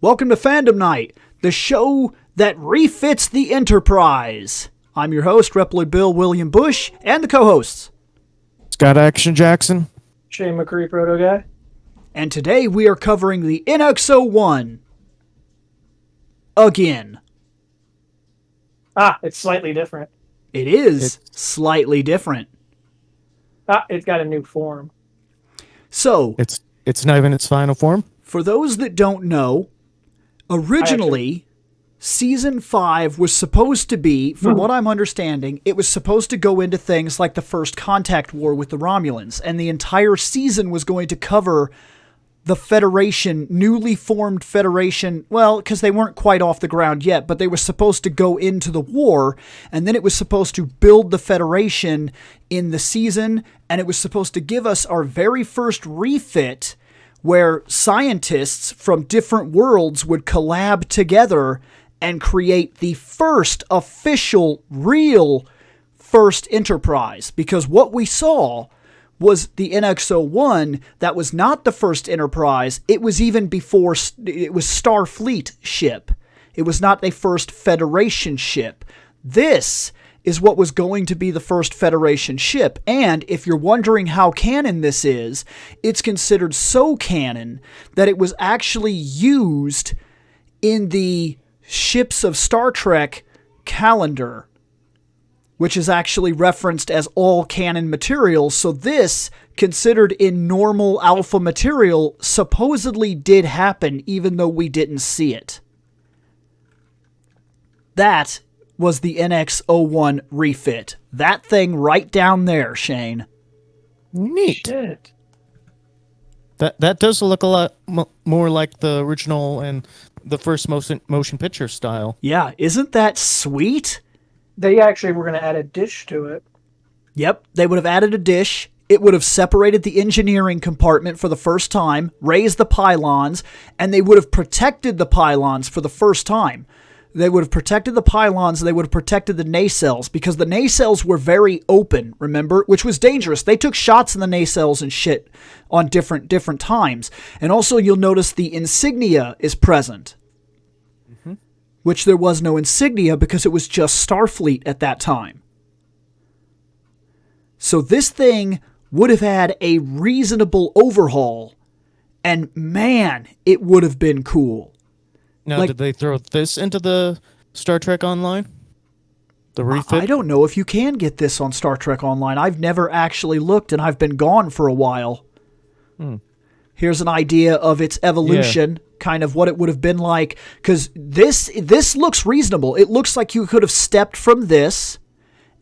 Welcome to Fandom Night, the show that refits the Enterprise. I'm your host, ReploidBill William Bush, and the co-hosts. Scott Action Jackson. Shane McCree, Proto Guy. And today we are covering the NX-01. Again. It's slightly different. It is slightly different. It's got a new form. So, It's not even its final form? for those that don't know, originally, Season 5 was supposed to be, from what I'm understanding, it was supposed to go into things like the first contact war with the Romulans, and the entire season was going to cover the Federation, newly formed Federation, well, because they weren't quite off the ground yet, but they were supposed to go into the war, and then it was supposed to build the Federation in the season, and it was supposed to give us our very first refit, where scientists from different worlds would collab together and create the first official, real first Enterprise. Because what we saw was the NX-01. That was not the first Enterprise. It was even before, it was Starfleet ship. It was not a first Federation ship. This is what was going to be the first Federation ship. And if you're wondering how canon this is, it's considered so canon that it was actually used in the Ships of Star Trek calendar, which is actually referenced as all canon material. So this, considered in normal alpha material, supposedly did happen even though we didn't see it. That was the NX-01 refit. That thing right down there, Shane. Neat. Shit. That does look a lot more like the original and the first motion picture style. Yeah, isn't that sweet? They actually were going to add a dish to it. Yep, they would have added a dish. It would have separated the engineering compartment for the first time, raised the pylons, and they would have protected the pylons for the first time. They would have protected the pylons, and they would have protected the nacelles, because the nacelles were very open, remember? Which was dangerous. They took shots in the nacelles and shit on different times. And also, you'll notice the insignia is present. Mm-hmm. Which there was no insignia because it was just Starfleet at that time. So this thing would have had a reasonable overhaul, and man, it would have been cool. Now, did they throw this into the Star Trek Online? The refit? I don't know if you can get this on Star Trek Online. I've never actually looked, and I've been gone for a while. Here's an idea of its evolution, kind of what it would have been like. Because this looks reasonable. It looks like you could have stepped from this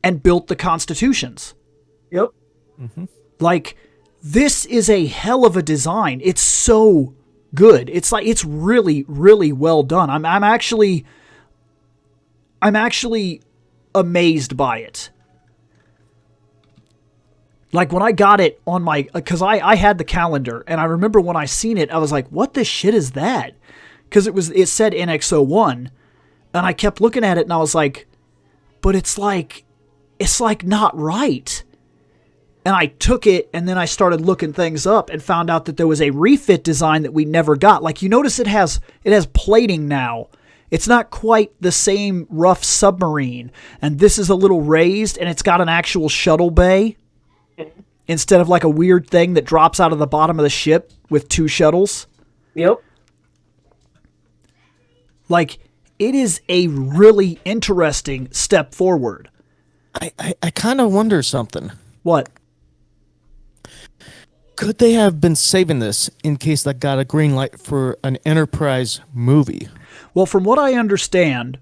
and built the Constitutions. Yep. Mm-hmm. Like, this is a hell of a design. It's so good. It's really, really well done. I'm actually amazed by it. Like, when I got it on my, because I had the calendar, and I remember when I seen it, I was like, what the shit is that? Because it said NX-01, and I kept looking at it, and I was like, but it's like not right. And I took it, and then I started looking things up and found out that there was a refit design that we never got. Like, you notice it has plating now. It's not quite the same rough submarine. And this is a little raised, and it's got an actual shuttle bay instead of like a weird thing that drops out of the bottom of the ship with two shuttles. Yep. Like, it is a really interesting step forward. I kind of wonder something. What? Could they have been saving this in case they got a green light for an Enterprise movie? Well, from what I understand,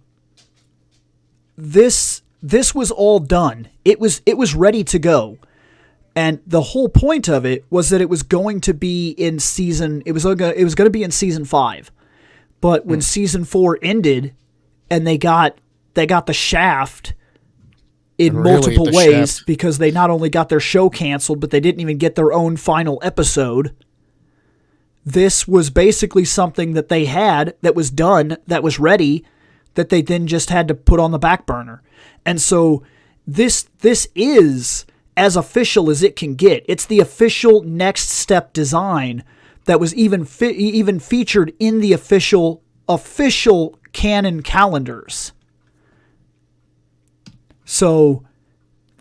this was all done. It was ready to go. And the whole point of it was that it was going to be in season, it was going to be in season 5. But when season 4 ended and they got the shaft in multiple ways, because they not only got their show canceled, but they didn't even get their own final episode. This was basically something that they had, that was done, that was ready, that they then just had to put on the back burner. And so this is as official as it can get. It's the official next step design that was even featured in the official official canon calendars. So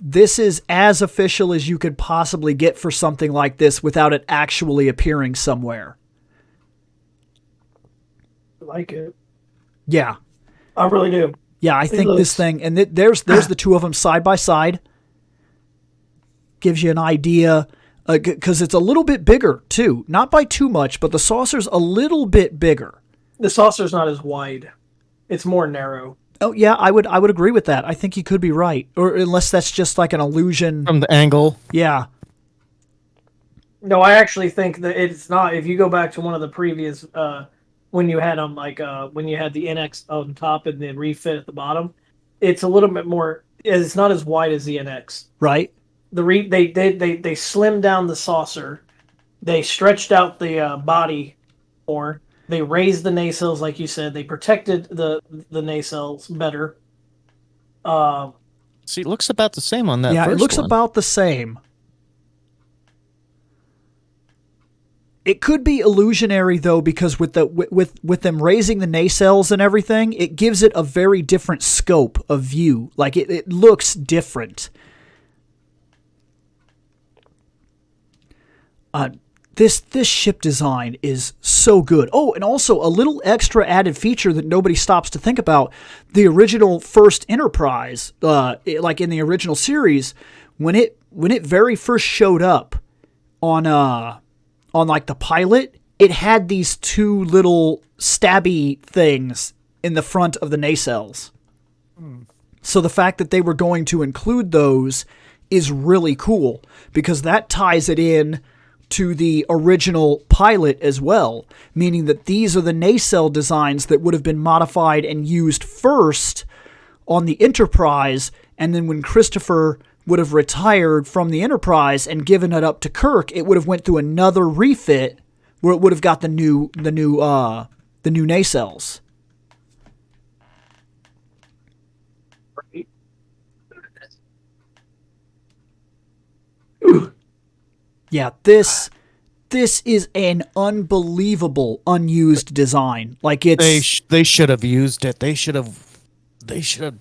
this is as official as you could possibly get for something like this without it actually appearing somewhere. I like it. Yeah. I really do. Yeah, I think this thing, and there's the two of them side by side. Gives you an idea, because it's a little bit bigger too. Not by too much, but the saucer's a little bit bigger. The saucer's not as wide. It's more narrow. Oh yeah, I would agree with that. I think you could be right, or unless that's just like an illusion from the angle. Yeah. No, I actually think that it's not. If you go back to one of the previous, when you had them when you had the NX on top and the Refit at the bottom, it's a little bit more. It's not as wide as the NX. Right. They slimmed down the saucer. They stretched out the body more. They raised the nacelles, like you said. They protected the nacelles better. See, it looks about the same on that. Yeah, first it looks one. about the same. It could be illusionary though, because with them raising the nacelles and everything, it gives it a very different scope of view. Like it looks different. This ship design is so good. Oh, and also a little extra added feature that nobody stops to think about. The original first Enterprise, like in the original series, when it very first showed up on like the pilot, it had these two little stabby things in the front of the nacelles. So the fact that they were going to include those is really cool, because that ties it in to the original pilot as well, meaning that these are the nacelle designs that would have been modified and used first on the Enterprise, and then when Christopher would have retired from the Enterprise and given it up to Kirk, it would have went through another refit where it would have got the new nacelles. Yeah, this is an unbelievable unused design. Like it's they should have used it. They should have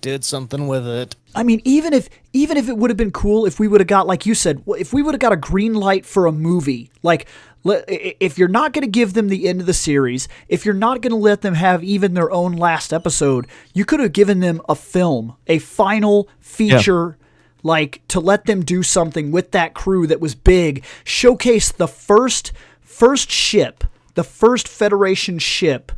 did something with it. I mean, even if it would have been cool if we would have got, like you said, if we would have got a green light for a movie, like if you're not going to give them the end of the series, if you're not going to let them have even their own last episode, you could have given them a film, a final feature. Yeah. Like, to let them do something with that crew that was big, showcase the first ship, the first Federation ship,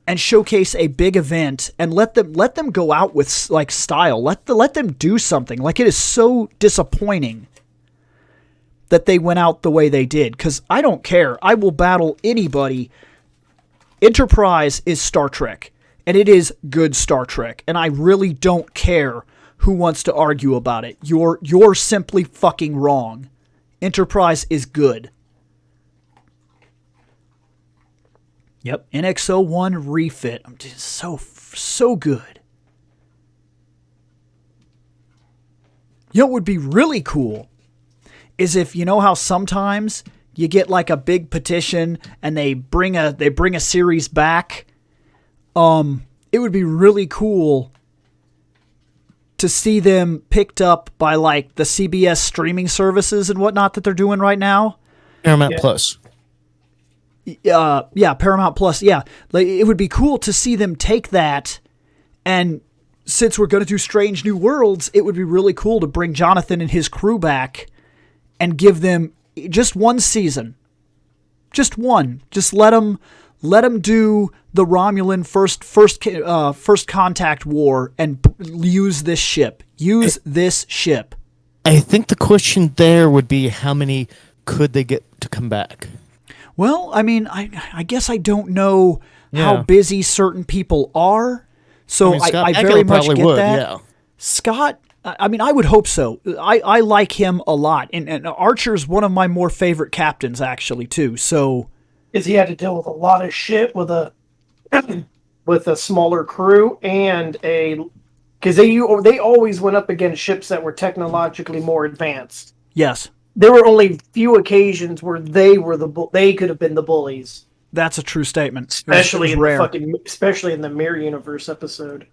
and showcase a big event, and let them go out with like style. Let them do something. Like, it is so disappointing that they went out the way they did, because I don't care. I will battle anybody. Enterprise is Star Trek, and it is good Star Trek, and I really don't care who wants to argue about it. You're simply fucking wrong. Enterprise is good. Yep, NX-01 refit. I'm just so good. You know what would be really cool is if, you know how sometimes you get like a big petition and they bring a series back. It would be really cool to see them picked up by like the CBS streaming services and whatnot that they're doing right now. Paramount Plus. Yeah, Paramount Plus. Yeah, like, it would be cool to see them take that, and since we're going to do Strange New Worlds, it would be really cool to bring Jonathan and his crew back and give them just one season. Just one. Just let them do the Romulan first contact war and use this ship. Use this ship. I think the question there would be, how many could they get to come back? Well, I mean, I guess I don't know how busy certain people are, so I very much get that. Yeah. Scott, I mean, I would hope so. I like him a lot, and Archer's one of my more favorite captains, actually, too. So, because he had to deal with a lot of shit with a smaller crew and because they always went up against ships that were technologically more advanced. Yes. There were only few occasions where they could have been the bullies. That's a true statement. It was especially in rare. especially in the Mirror Universe episode.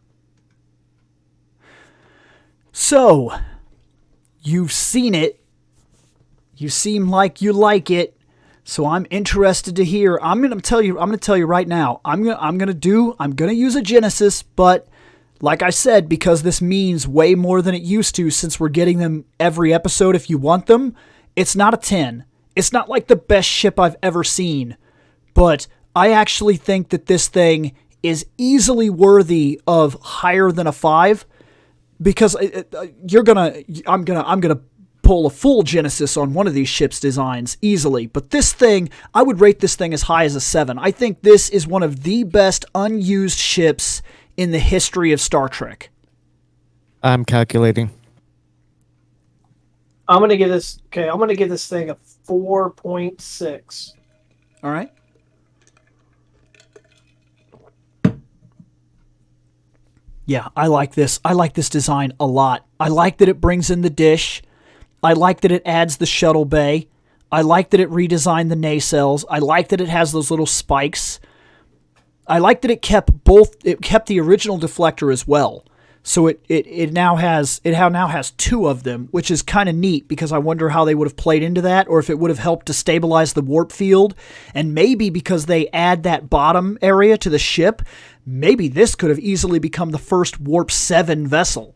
So, you've seen it. You seem like you like it. So I'm interested to hear. I'm gonna tell you right now. I'm gonna use a Genesis, but like I said, because this means way more than it used to, since we're getting them every episode if you want them, it's not a 10. It's not like the best ship I've ever seen, but I actually think that this thing is easily worthy of higher than a 5, because I'm gonna pull a full Genesis on one of these ships' designs easily. But this thing, I would rate this thing as high as a 7. I think this is one of the best unused ships in the history of Star Trek. I'm calculating. I'm gonna give this thing a 4.6. All right. Yeah, I like this. I like this design a lot. I like that it brings in the dish. I like that it adds the shuttle bay. I like that it redesigned the nacelles. I like that it has those little spikes. I like that it kept the original deflector as well. So it now has 2 of them, which is kind of neat, because I wonder how they would have played into that, or if it would have helped to stabilize the warp field. And maybe because they add that bottom area to the ship, maybe this could have easily become the first Warp 7 vessel.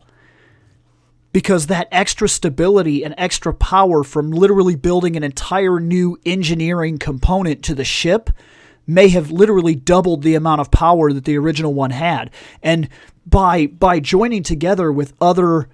Because that extra stability and extra power from literally building an entire new engineering component to the ship may have literally doubled the amount of power that the original one had. And by joining together with other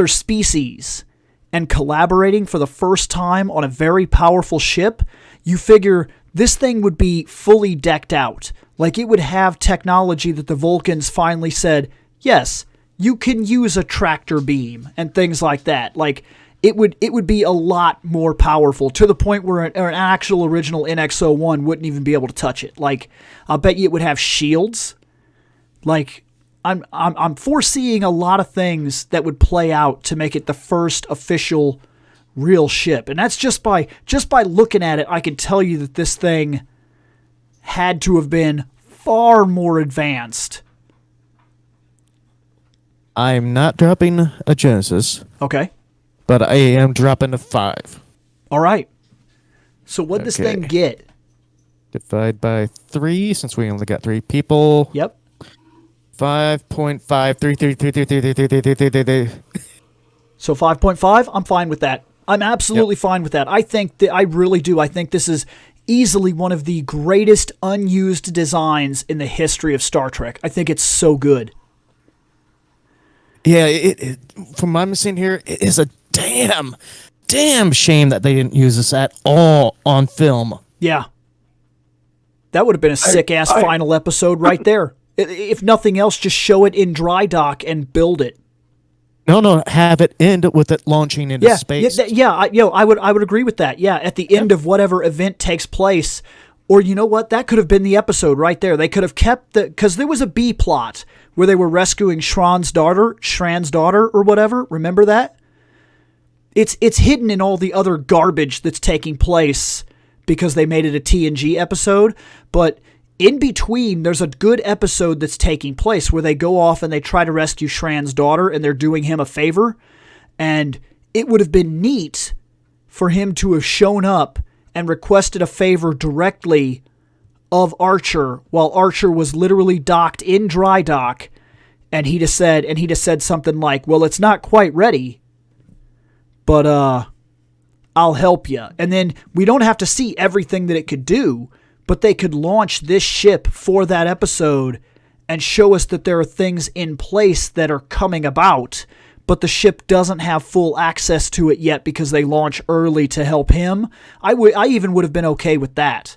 species and collaborating for the first time on a very powerful ship, you figure this thing would be fully decked out. Like, it would have technology that the Vulcans finally said, yes, you can use a tractor beam and things like that. Like, it would be a lot more powerful, to the point where an actual original NX-01 wouldn't even be able to touch it. Like, I'll bet you it would have shields. Like, I'm foreseeing a lot of things that would play out to make it the first official real ship. And that's just by looking at it, I can tell you that this thing had to have been far more advanced. I'm not dropping a Genesis. Okay. But I am dropping a 5. All right. So what'd this thing get? Divide by 3, since we only got 3 people. Yep. 5.5. So 5.5, I'm fine with that. I'm absolutely fine with that. I really do. I think this is easily one of the greatest unused designs in the history of Star Trek. I think it's so good. Yeah, it from my machine here, it is a damn shame that they didn't use this at all on film. Yeah. That would have been a sick-ass final episode right there. If nothing else, just show it in dry dock and build it. No, have it end with it launching into space. I would agree with that. Yeah, at the end of whatever event takes place. Or you know what? That could have been the episode right there. They could have kept because there was a B plot where they were rescuing Shran's daughter, or whatever. Remember that? It's hidden in all the other garbage that's taking place because they made it a TNG episode. But in between, there's a good episode that's taking place where they go off and they try to rescue Shran's daughter, and they're doing him a favor. And it would have been neat for him to have shown up and requested a favor directly of Archer while Archer was literally docked in dry dock, and he'd have said something like, well, it's not quite ready, but I'll help you. And then we don't have to see everything that it could do, but they could launch this ship for that episode and show us that there are things in place that are coming about, but the ship doesn't have full access to it yet because they launch early to help him. I even would have been okay with that.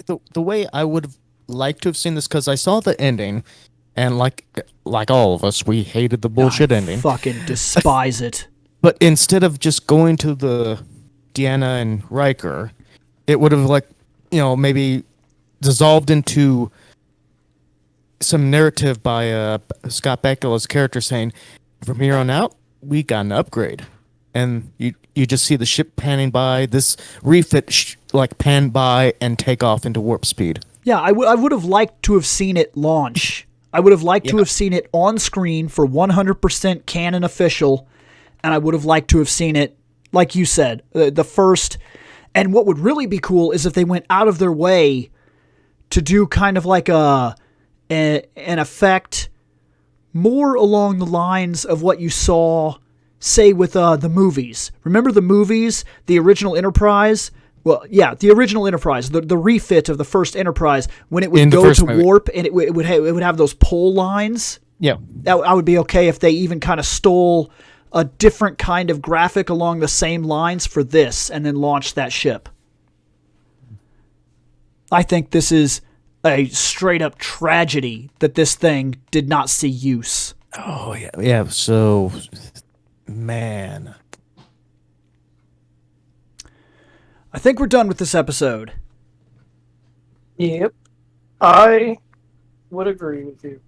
The way I would have liked to have seen this, because I saw the ending, and like all of us, we hated the bullshit ending. Fucking despise it. But instead of just going to the Deanna and Riker, it would have maybe dissolved into some narrative by Scott Bakula's character saying, from here on out, we got an upgrade. and you just see the ship panning by. This refit like pan by and take off into warp speed. Yeah, I would have liked to have seen it launch. I would have liked to have seen it on screen for 100% canon official, and I would have liked to have seen it, like you said, the first. And what would really be cool is if they went out of their way to do kind of like an effect more along the lines of what you saw, say, with the movies. Remember the movies, the original Enterprise? Well, yeah, the original Enterprise, the refit of the first Enterprise, when it would go to warp and it would have those pole lines. Yeah. I would be okay if they even kind of stole a different kind of graphic along the same lines for this and then launched that ship. I think this is a straight-up tragedy that this thing did not see use. Oh, yeah. Yeah, so, man. I think we're done with this episode. Yep. I would agree with you.